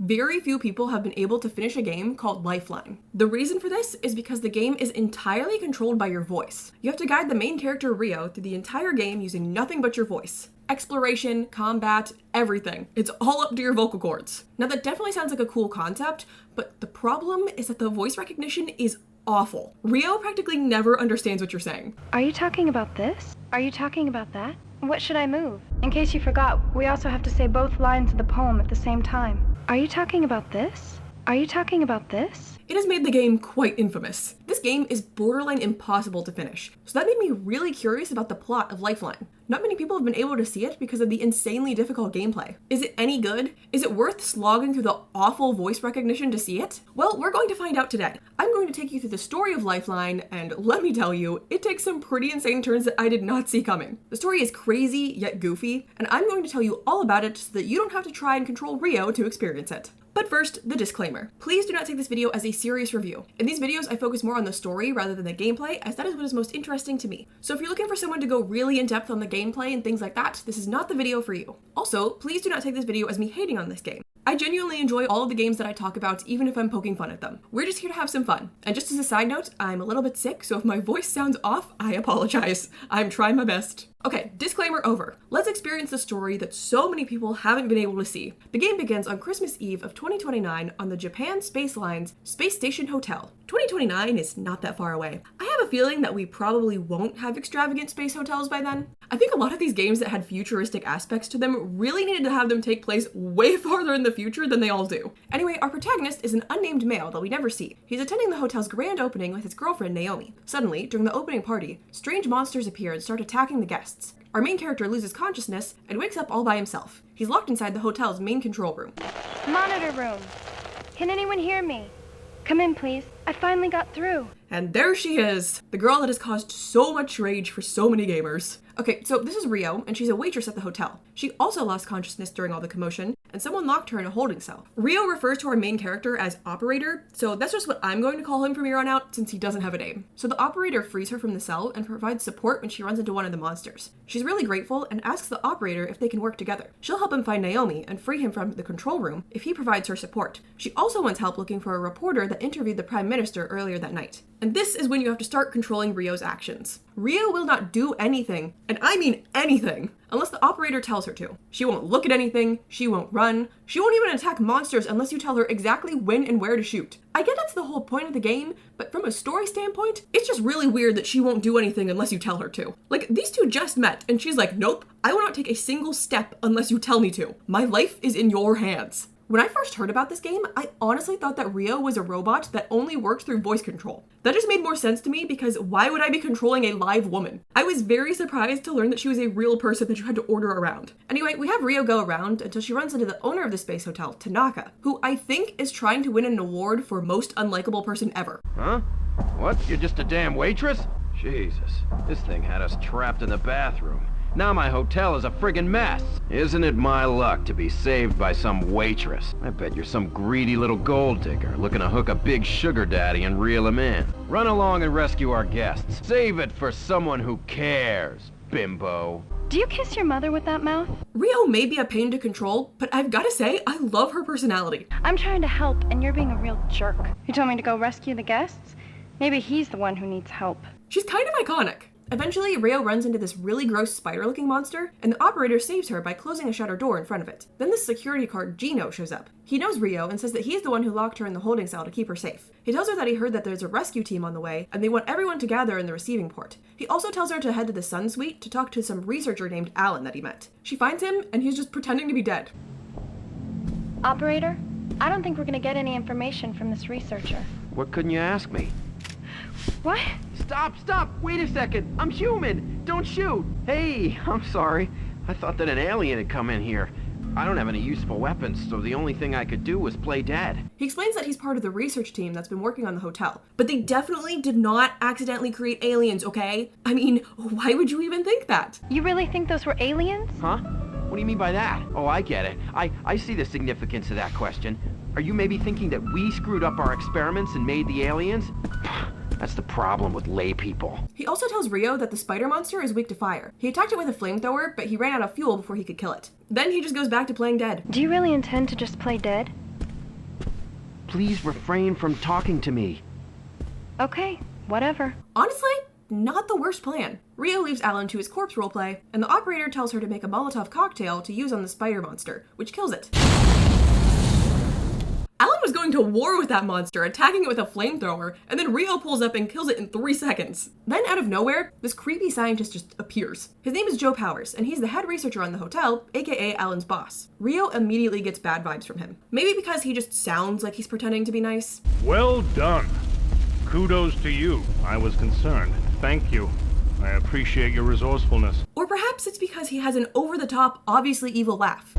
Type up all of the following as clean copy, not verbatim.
very few people have been able to finish a game called Lifeline. The reason for this is because the game is entirely controlled by your voice. You have to guide the main character Rio through the entire game using nothing but your voice. Exploration, combat, everything. It's all up to your vocal cords. Now that definitely sounds like a cool concept, but the problem is that the voice recognition is awful. Rio practically never understands what you're saying. Are you talking about this? Are you talking about that? What should I move? In case you forgot, we also have to say both lines of the poem at the same time. Are you talking about this? Are you talking about this? It has made the game quite infamous. This game is borderline impossible to finish, so that made me really curious about the plot of Lifeline. Not many people have been able to see it because of the insanely difficult gameplay. Is it any good? Is it worth slogging through the awful voice recognition to see it? Well, we're going to find out today. I'm going to take you through the story of Lifeline, and let me tell you, it takes some pretty insane turns that I did not see coming. The story is crazy yet goofy, and I'm going to tell you all about it so that you don't have to try and control Rio to experience it. But first, the disclaimer. Please do not take this video as a serious review. In these videos, I focus more on the story rather than the gameplay, as that is what is most interesting to me. So if you're looking for someone to go really in depth on the gameplay and things like that, this is not the video for you. Also, please do not take this video as me hating on this game. I genuinely enjoy all of the games that I talk about, even if I'm poking fun at them. We're just here to have some fun. And just as a side note, I'm a little bit sick, so if my voice sounds off, I apologize. I'm trying my best. Okay, disclaimer over. Let's experience the story that so many people haven't been able to see. The game begins on Christmas Eve of 2029 on the Japan Space Line's Space Station Hotel. 2029 is not that far away. I have a feeling that we probably won't have extravagant space hotels by then. I think a lot of these games that had futuristic aspects to them really needed to have them take place way farther in the future than they all do. Anyway, our protagonist is an unnamed male that we never see. He's attending the hotel's grand opening with his girlfriend Naomi. Suddenly, during the opening party, strange monsters appear and start attacking the guests. Our main character loses consciousness and wakes up all by himself. He's locked inside the hotel's main control room. Monitor room. Can anyone hear me? Come in, please. I finally got through. And there she is, the girl that has caused so much rage for so many gamers. Okay, so this is Rio, and she's a waitress at the hotel. She also lost consciousness during all the commotion, and someone locked her in a holding cell. Rio refers to our main character as Operator, so that's just what I'm going to call him from here on out since he doesn't have a name. So the Operator frees her from the cell and provides support when she runs into one of the monsters. She's really grateful and asks the Operator if they can work together. She'll help him find Naomi and free him from the control room if he provides her support. She also wants help looking for a reporter that interviewed the Prime Minister earlier that night. And this is when you have to start controlling Rio's actions. Rio will not do anything, and I mean anything, unless the Operator tells her to. She won't look at anything, she won't run, she won't even attack monsters unless you tell her exactly when and where to shoot. I get that's the whole point of the game, but from a story standpoint, it's just really weird that she won't do anything unless you tell her to. Like, these two just met, and she's like, nope, I will not take a single step unless you tell me to. My life is in your hands. When I first heard about this game, I honestly thought that Rio was a robot that only worked through voice control. That just made more sense to me because why would I be controlling a live woman? I was very surprised to learn that she was a real person that you had to order around. Anyway, we have Rio go around until she runs into the owner of the space hotel, Tanaka, who I think is trying to win an award for most unlikable person ever. Huh? What? You're just a damn waitress? Jesus, this thing had us trapped in the bathroom. Now my hotel is a friggin' mess. Isn't it my luck to be saved by some waitress? I bet you're some greedy little gold digger looking to hook a big sugar daddy and reel him in. Run along and rescue our guests. Save it for someone who cares, bimbo. Do you kiss your mother with that mouth? Rio may be a pain to control, but I've gotta say, I love her personality. I'm trying to help, and you're being a real jerk. You told me to go rescue the guests? Maybe he's the one who needs help. She's kind of iconic. Eventually, Rio runs into this really gross spider-looking monster, and the Operator saves her by closing a shutter door in front of it. Then the security guard Gino shows up. He knows Rio and says that he's the one who locked her in the holding cell to keep her safe. He tells her that he heard that there's a rescue team on the way, and they want everyone to gather in the receiving port. He also tells her to head to the Sun Suite to talk to some researcher named Alan that he met. She finds him, and he's just pretending to be dead. Operator, I don't think we're gonna get any information from this researcher. What couldn't you ask me? What? Stop! Wait a second! I'm human! Don't shoot! Hey, I'm sorry. I thought that an alien had come in here. I don't have any useful weapons, so the only thing I could do was play dead. He explains that he's part of the research team that's been working on the hotel, but they definitely did not accidentally create aliens, okay? I mean, why would you even think that? You really think those were aliens? Huh? What do you mean by that? Oh, I get it. I see the significance of that question. Are you maybe thinking that we screwed up our experiments and made the aliens? That's the problem with lay people. He also tells Rio that the spider monster is weak to fire. He attacked it with a flamethrower, but he ran out of fuel before he could kill it. Then he just goes back to playing dead. Do you really intend to just play dead? Please refrain from talking to me. Okay, whatever. Honestly, not the worst plan. Rio leaves Alan to his corpse roleplay, and the operator tells her to make a Molotov cocktail to use on the spider monster, which kills it. Alan was going to war with that monster, attacking it with a flamethrower, and then Rio pulls up and kills it in 3 seconds. Then out of nowhere, this creepy scientist just appears. His name is Joe Powers, and he's the head researcher on the hotel, aka Alan's boss. Rio immediately gets bad vibes from him. Maybe because he just sounds like he's pretending to be nice. Well done. Kudos to you. I was concerned. Thank you. I appreciate your resourcefulness. Or perhaps it's because he has an over-the-top, obviously evil laugh.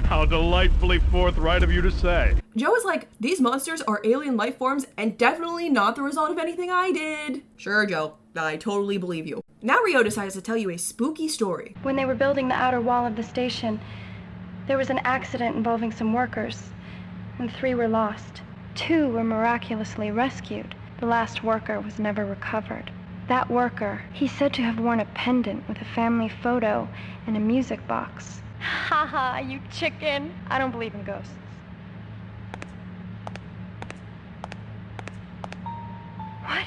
How delightfully forthright of you to say. Joe is like, these monsters are alien life forms and definitely not the result of anything I did. Sure, Joe, I totally believe you. Now Rio decides to tell you a spooky story. When they were building the outer wall of the station, there was an accident involving some workers, and 3 were lost. 2 were miraculously rescued. The last worker was never recovered. That worker, he's said to have worn a pendant with a family photo and a music box. Haha, you chicken. I don't believe in ghosts. What?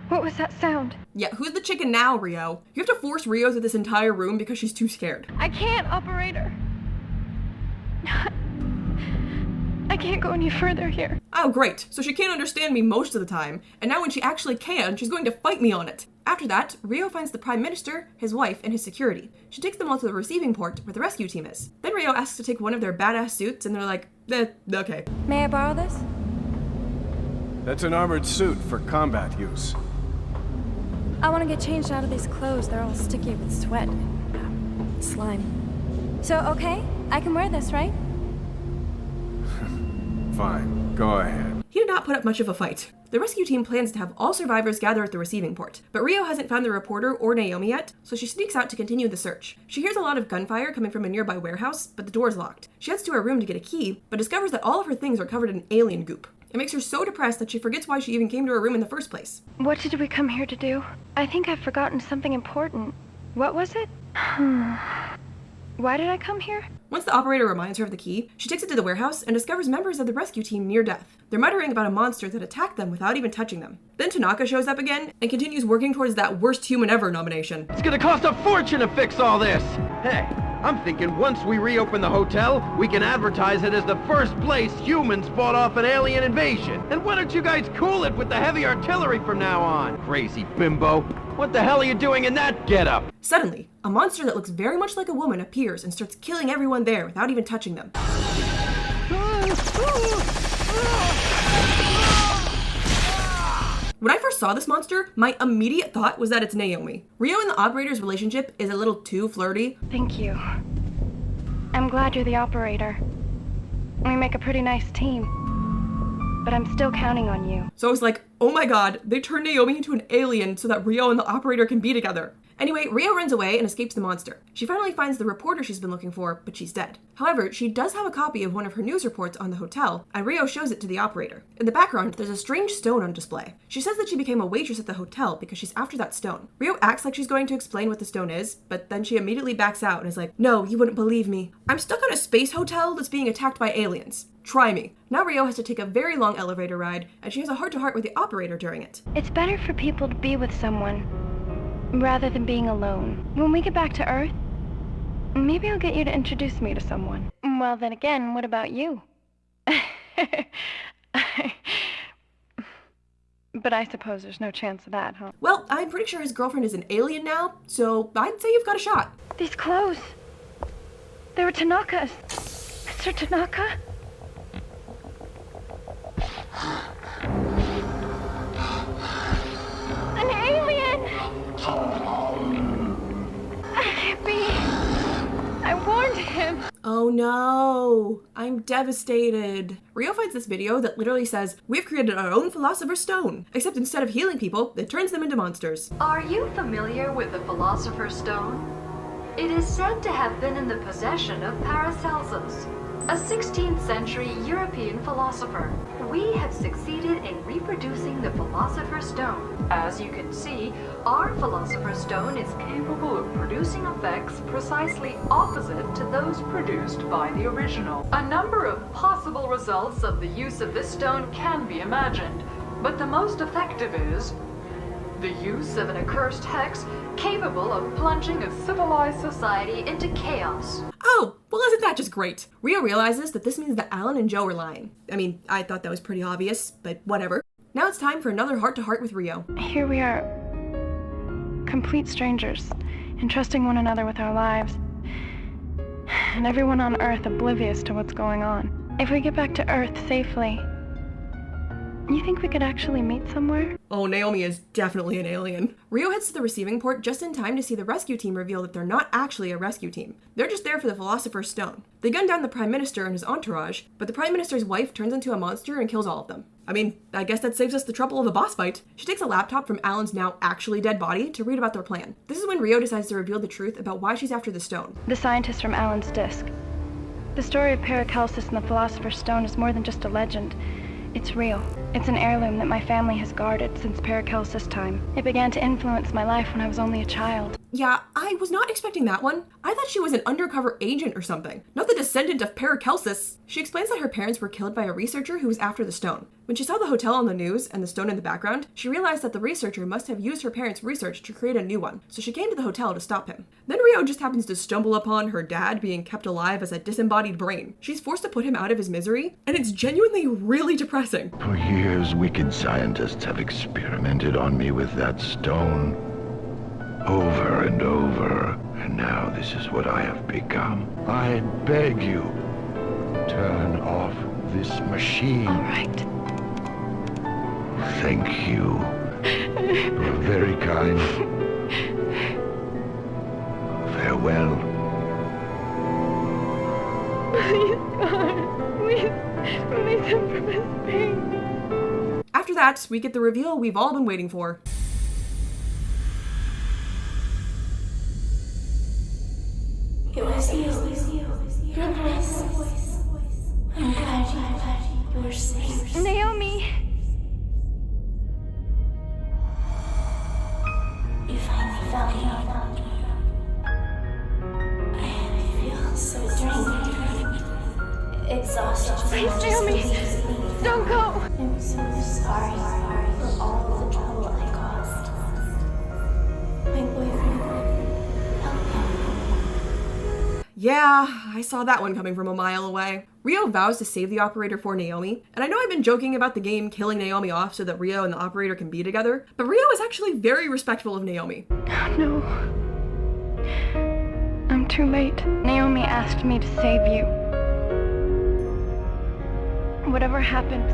What was that sound? Yeah, who's the chicken now, Rio? You have to force Rio through this entire room because she's too scared. I can't, operator. I can't go any further here. Oh, great. So she can't understand me most of the time, and now when she actually can, she's going to fight me on it. After that, Rio finds the Prime Minister, his wife, and his security. She takes them all to the receiving port where the rescue team is. Then Rio asks to take one of their badass suits, and they're like, okay. May I borrow this? That's an armored suit for combat use. I want to get changed out of these clothes. They're all sticky with sweat and slime. So, okay? I can wear this, right? Fine, go ahead. He did not put up much of a fight. The rescue team plans to have all survivors gather at the receiving port, but Rio hasn't found the reporter or Naomi yet, so she sneaks out to continue the search. She hears a lot of gunfire coming from a nearby warehouse, but the door's locked. She heads to her room to get a key, but discovers that all of her things are covered in alien goop. It makes her so depressed that she forgets why she even came to her room in the first place. What did we come here to do? I think I've forgotten something important. What was it? Why did I come here? Once the operator reminds her of the key, she takes it to the warehouse and discovers members of the rescue team near death. They're muttering about a monster that attacked them without even touching them. Then Tanaka shows up again and continues working towards that Worst Human Ever nomination. It's gonna cost a fortune to fix all this! Hey, I'm thinking once we reopen the hotel, we can advertise it as the first place humans fought off an alien invasion. And why don't you guys cool it with the heavy artillery from now on? Crazy bimbo. What the hell are you doing in that getup? Suddenly, a monster that looks very much like a woman appears and starts killing everyone there without even touching them. When I first saw this monster, my immediate thought was that it's Naomi. Rio and the operator's relationship is a little too flirty. Thank you. I'm glad you're the operator. We make a pretty nice team. But I'm still counting on you. So I was like, oh my god, they turned Naomi into an alien so that Rio and the operator can be together. Anyway, Rio runs away and escapes the monster. She finally finds the reporter she's been looking for, but she's dead. However, she does have a copy of one of her news reports on the hotel, and Rio shows it to the operator. In the background, there's a strange stone on display. She says that she became a waitress at the hotel because she's after that stone. Rio acts like she's going to explain what the stone is, but then she immediately backs out and is like, no, you wouldn't believe me. I'm stuck on a space hotel that's being attacked by aliens. Try me. Now Rio has to take a very long elevator ride, and she has a heart-to-heart with the operator during it. It's better for people to be with someone rather than being alone. When we get back to Earth, maybe I'll get you to introduce me to someone. Well, then again, what about you? But I suppose there's no chance of that, huh? Well, I'm pretty sure his girlfriend is an alien now, so I'd say you've got a shot. These clothes. They were Tanaka's. Mr. Tanaka? An alien! I can't be. I warned him. Oh no, I'm devastated. Rio finds this video that literally says, we've created our own philosopher's stone, except instead of healing people, it turns them into monsters. Are you familiar with the philosopher's stone? It is said to have been in the possession of Paracelsus, a 16th century European philosopher. we have succeeded in reproducing the Philosopher's Stone. As you can see, our Philosopher's Stone is capable of producing effects precisely opposite to those produced by the original. A number of possible results of the use of this stone can be imagined, but the most effective is the use of an accursed hex capable of plunging a civilized society into chaos. Oh, well, isn't that just great? Rio realizes that this means that Alan and Joe are lying. I mean, I thought that was pretty obvious, but whatever. Now it's time for another heart-to-heart with Rio. Here we are, complete strangers, entrusting one another with our lives, and everyone on Earth oblivious to what's going on. If we get back to Earth safely, you think we could actually meet somewhere? Oh, Naomi is definitely an alien. Rio heads to the receiving port just in time to see the rescue team reveal that they're not actually a rescue team. They're just there for the Philosopher's Stone. They gun down the Prime Minister and his entourage, but the Prime Minister's wife turns into a monster and kills all of them. I mean, I guess that saves us the trouble of a boss fight. She takes a laptop from Alan's now actually dead body to read about their plan. This is when Rio decides to reveal the truth about why she's after the stone. The scientist from Alan's disk. The story of Paracelsus and the Philosopher's Stone is more than just a legend. It's real. It's an heirloom that my family has guarded since Paracelsus' time. It began to influence my life when I was only a child. Yeah, I was not expecting that one. I thought she was an undercover agent or something, not the descendant of Paracelsus. She explains that her parents were killed by a researcher who was after the stone. When she saw the hotel on the news and the stone in the background, she realized that the researcher must have used her parents' research to create a new one, so she came to the hotel to stop him. Then Rio just happens to stumble upon her dad being kept alive as a disembodied brain. She's forced to put him out of his misery, and it's genuinely really depressing. For years, wicked scientists have experimented on me with that stone. Over and over, and now this is what I have become. I beg you, turn off this machine. All right. Thank you. You're very kind. Farewell. Please, God. Please, release him from his pain. After that, we get the reveal we've all been waiting for. It was you. Your voice. I'm glad you were safe. Naomi! You finally found me. I feel so drained. Exhausted. Please, Naomi! Don't go! I'm so sorry for all the trouble I caused. My boyfriend. Yeah, I saw that one coming from a mile away. Rio vows to save the operator for Naomi, and I know I've been joking about the game killing Naomi off so that Rio and the operator can be together, but Rio is actually very respectful of Naomi. Oh, no. I'm too late. Naomi asked me to save you. Whatever happens,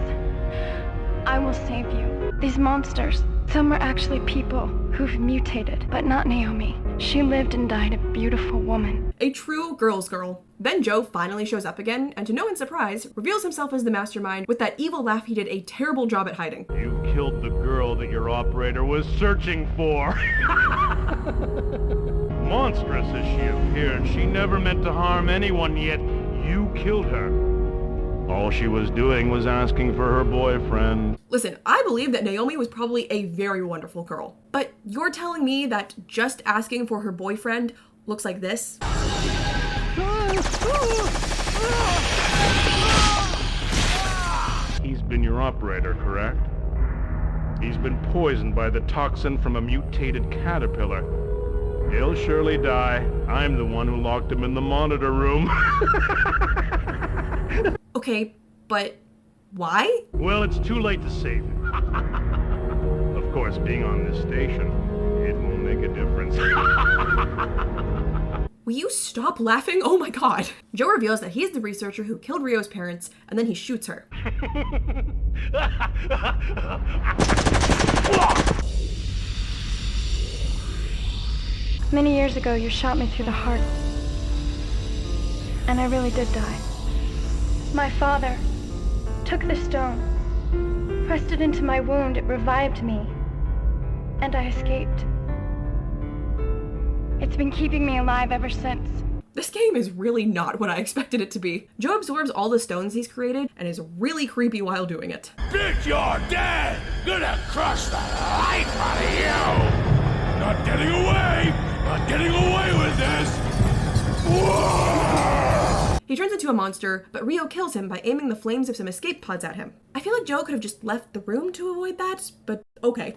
I will save you. These monsters, some are actually people who've mutated, but not Naomi. She lived and died a beautiful woman. A true girl's girl. Then Joe finally shows up again, and to no one's surprise, reveals himself as the mastermind with that evil laugh he did a terrible job at hiding. You killed the girl that your operator was searching for. Monstrous as she appeared, she never meant to harm anyone, yet you killed her. All she was doing was asking for her boyfriend. Listen, I believe that Naomi was probably a very wonderful girl, but you're telling me that just asking for her boyfriend looks like this? He's been your operator, correct? He's been poisoned by the toxin from a mutated caterpillar. He'll surely die. I'm the one who locked him in the monitor room. Okay, but why? Well, it's too late to save him. Of course, being on this station, it won't make a difference. Will you stop laughing? Oh my god. Joe reveals that he's the researcher who killed Rio's parents, and then he shoots her. Many years ago, you shot me through the heart. And I really did die. My father took the stone, pressed it into my wound, it revived me, and I escaped. It's been keeping me alive ever since. This game is really not what I expected it to be. Joe absorbs all the stones he's created and is really creepy while doing it. Bitch, you're dead! Gonna crush the life out of you! Not getting away! Not getting away with this! Whoa! He turns into a monster, but Rio kills him by aiming the flames of some escape pods at him. I feel like Joe could have just left the room to avoid that, but okay.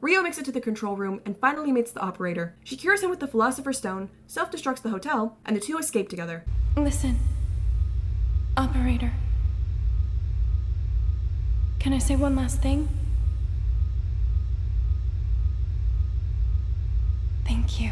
Rio makes it to the control room and finally meets the operator. She cures him with the philosopher's stone, self-destructs the hotel, and the two escape together. Listen, operator. Can I say one last thing? Thank you.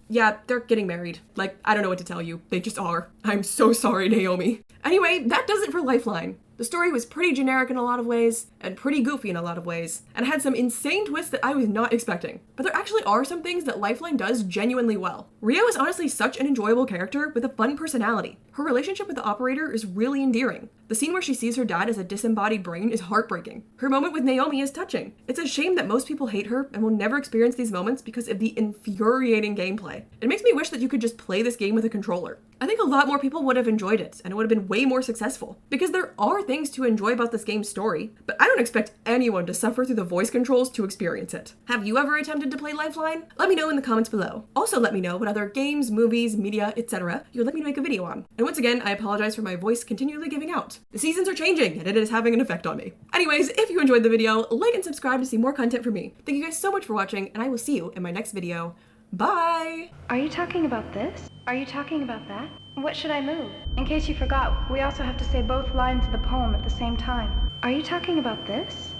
Yeah, they're getting married. Like, I don't know what to tell you. They just are. I'm so sorry, Naomi. Anyway, that does it for Lifeline. The story was pretty generic in a lot of ways, and pretty goofy in a lot of ways, and had some insane twists that I was not expecting. But there actually are some things that Lifeline does genuinely well. Rio is honestly such an enjoyable character with a fun personality. Her relationship with the operator is really endearing. The scene where she sees her dad as a disembodied brain is heartbreaking. Her moment with Naomi is touching. It's a shame that most people hate her and will never experience these moments because of the infuriating gameplay. It makes me wish that you could just play this game with a controller. I think a lot more people would have enjoyed it, and it would have been way more successful. Because there are things to enjoy about this game's story, but I don't expect anyone to suffer through the voice controls to experience it. Have you ever attempted to play Lifeline? Let me know in the comments below. Also let me know what other games, movies, media, etc. you would like me to make a video on. And once again, I apologize for my voice continually giving out. The seasons are changing, and it is having an effect on me. Anyways, if you enjoyed the video, like and subscribe to see more content from me. Thank you guys so much for watching, and I will see you in my next video. Bye! Are you talking about this? Are you talking about that? What should I move? In case you forgot, we also have to say both lines of the poem at the same time. Are you talking about this?